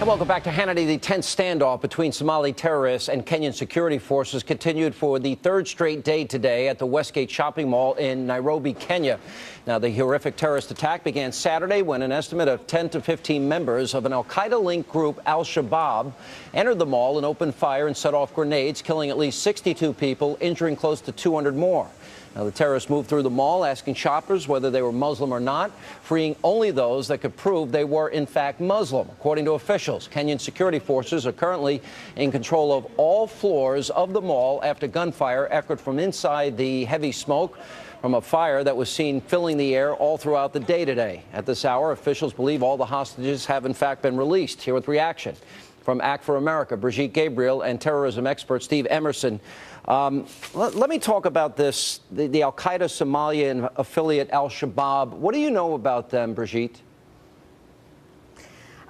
And welcome back to Hannity. The tense standoff between Somali terrorists and Kenyan security forces continued for the third straight day today at the Westgate shopping mall in Nairobi, Kenya. Now, the horrific terrorist attack began Saturday when an estimate of 10 to 15 members of an al-Qaeda-linked group, Al-Shabab, entered the mall and opened fire and set off grenades, killing at least 62 people, injuring close to 200 more. Now, the terrorists moved through the mall, asking shoppers whether they were Muslim or not, freeing only those that could prove they were, in fact, Muslim. According to officials, Kenyan security forces are currently in control of all floors of the mall after gunfire echoed from inside the heavy smoke from a fire that was seen filling the air all throughout the day today. At this hour, officials believe all the hostages have, in fact, been released. Here with reaction from Act for America, Brigitte, Gabriel, and terrorism expert Steve Emerson. Let me talk about this, the al-Qaeda Somalian affiliate Al-Shabab. What do you know about them, Brigitte?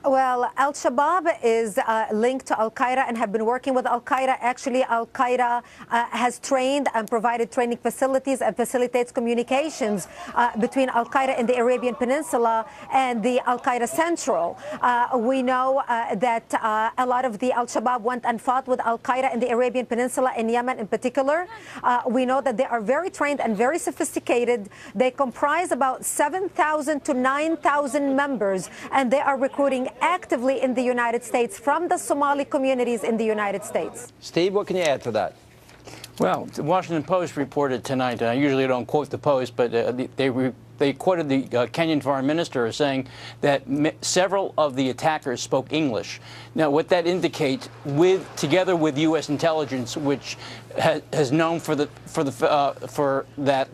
Well, Al-Shabab is linked to Al-Qaeda and have been working with Al-Qaeda. Actually, Al-Qaeda has trained and provided training facilities and facilitates communications between Al-Qaeda in the Arabian Peninsula and the Al-Qaeda Central. We know that a lot of the Al-Shabab went and fought with Al-Qaeda in the Arabian Peninsula, in Yemen in particular. We know that they are very trained and very sophisticated. They comprise about 7,000 to 9,000 members, and they are recruiting actively in the United States from the Somali communities in the United States. Steve, what can you add to that? Well, the Washington Post reported tonight, and I usually don't quote the Post, but they quoted the Kenyan foreign minister as saying that several of the attackers spoke English. Now, what that indicates, together with U.S. intelligence, which has known for that.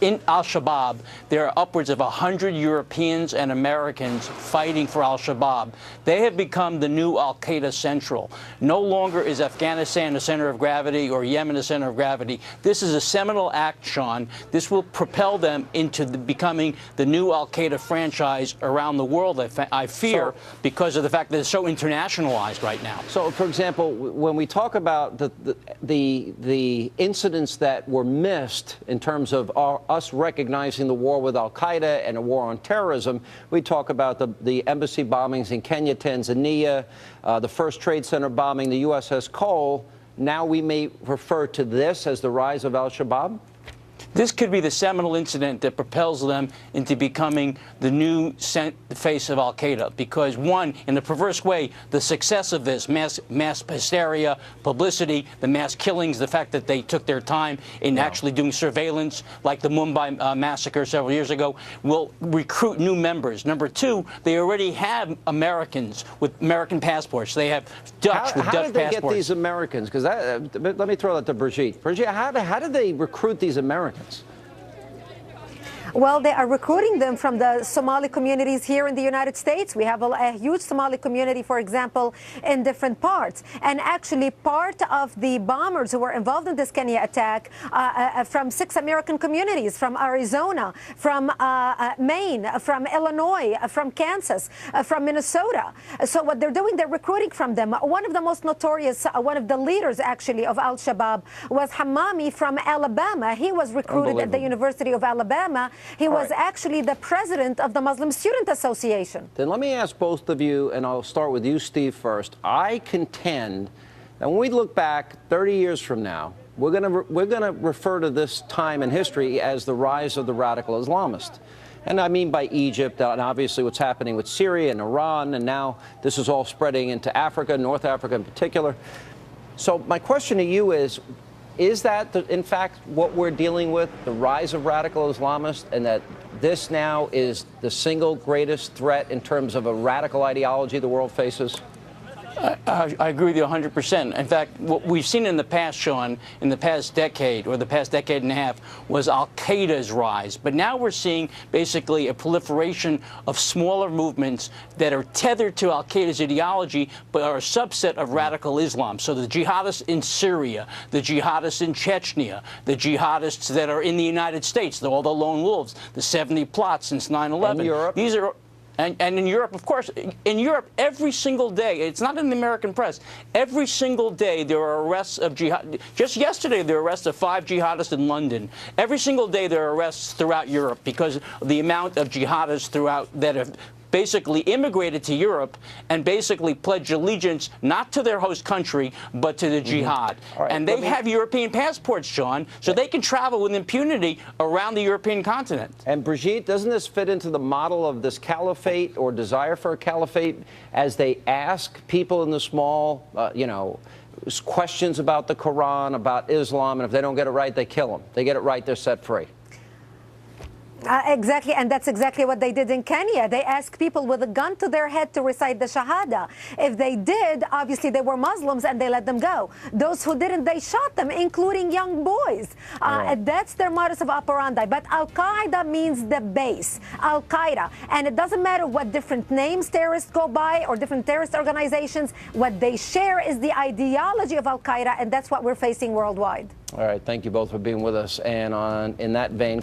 In Al-Shabaab, there are upwards of 100 Europeans and Americans fighting for Al-Shabaab. They have become the new Al-Qaeda Central. No longer is Afghanistan a center of gravity or Yemen a center of gravity. This is a seminal act, Sean. This will propel them into becoming the new Al-Qaeda franchise around the world, I fear, because of the fact that it's so internationalized right now. So, for example, when we talk about the incidents that were missed in terms of us recognizing the war with al-Qaeda and a war on terrorism, we talk about the embassy bombings in Kenya, Tanzania, the first Trade Center bombing, the USS Cole. Now we may refer to this as the rise of al-Shabaab? This could be the seminal incident that propels them into becoming the new face of al-Qaeda, because, one, in a perverse way, the success of this mass hysteria, publicity, the mass killings, the fact that they took their time in actually doing surveillance, like the Mumbai massacre several years ago, will recruit new members. Number two, they already have Americans with American passports. They have Dutch with Dutch passports. How did they get these Americans? Because let me throw that to Brigitte. Brigitte, how did they recruit these Americans? Well, they are recruiting them from the Somali communities here in the United States. We have a huge Somali community, for example, in different parts. And actually, part of the bombers who were involved in this Kenya attack from 6 American communities, from Arizona, from Maine, from Illinois, from Kansas, from Minnesota. So what they're doing, they're recruiting from them. One of the most notorious, one of the leaders, actually, of Al-Shabaab was Hammami from Alabama. He was recruited at the University of Alabama. He was actually the president of the Muslim Student Association. Then let me ask both of you, and I'll start with you, Steve, first. I contend that when we look back 30 years from now, we're going to refer to this time in history as the rise of the radical Islamist. And I mean by Egypt, and obviously what's happening with Syria and Iran, and now this is all spreading into Africa, North Africa in particular. So my question to you is that, in fact, what we're dealing with, the rise of radical Islamists, and that this now is the single greatest threat in terms of a radical ideology the world faces? I agree with you 100%. In fact, what we've seen in the past, Sean, in the past decade or the past decade and a half, was al-Qaeda's rise. But now we're seeing basically a proliferation of smaller movements that are tethered to al-Qaeda's ideology, but are a subset of radical Islam. So the jihadists in Syria, the jihadists in Chechnya, the jihadists that are in the United States, all the lone wolves, the 70 plots since 9/11. In Europe. These are... And in Europe, of course, in Europe, every single day, it's not in the American press, every single day there are arrests of jihad. Just yesterday, there were arrests of 5 jihadists in London. Every single day there are arrests throughout Europe because of the amount of jihadists throughout that have basically immigrated to Europe and basically pledged allegiance not to their host country, but to the jihad. Right, and they have European passports, John, so they can travel with impunity around the European continent. And Brigitte, doesn't this fit into the model of this caliphate or desire for a caliphate as they ask people in the small, questions about the Quran, about Islam, and if they don't get it right, they kill them. They get it right, they're set free. Exactly, and that's exactly what they did in Kenya. They asked people with a gun to their head to recite the Shahada. If they did, obviously they were Muslims and they let them go. Those who didn't, they shot them, including young boys. That's their modus of operandi. But Al-Qaeda means the base, Al-Qaeda. And it doesn't matter what different names terrorists go by or different terrorist organizations. What they share is the ideology of Al-Qaeda, and that's what we're facing worldwide. All right, thank you both for being with us. And in that vein,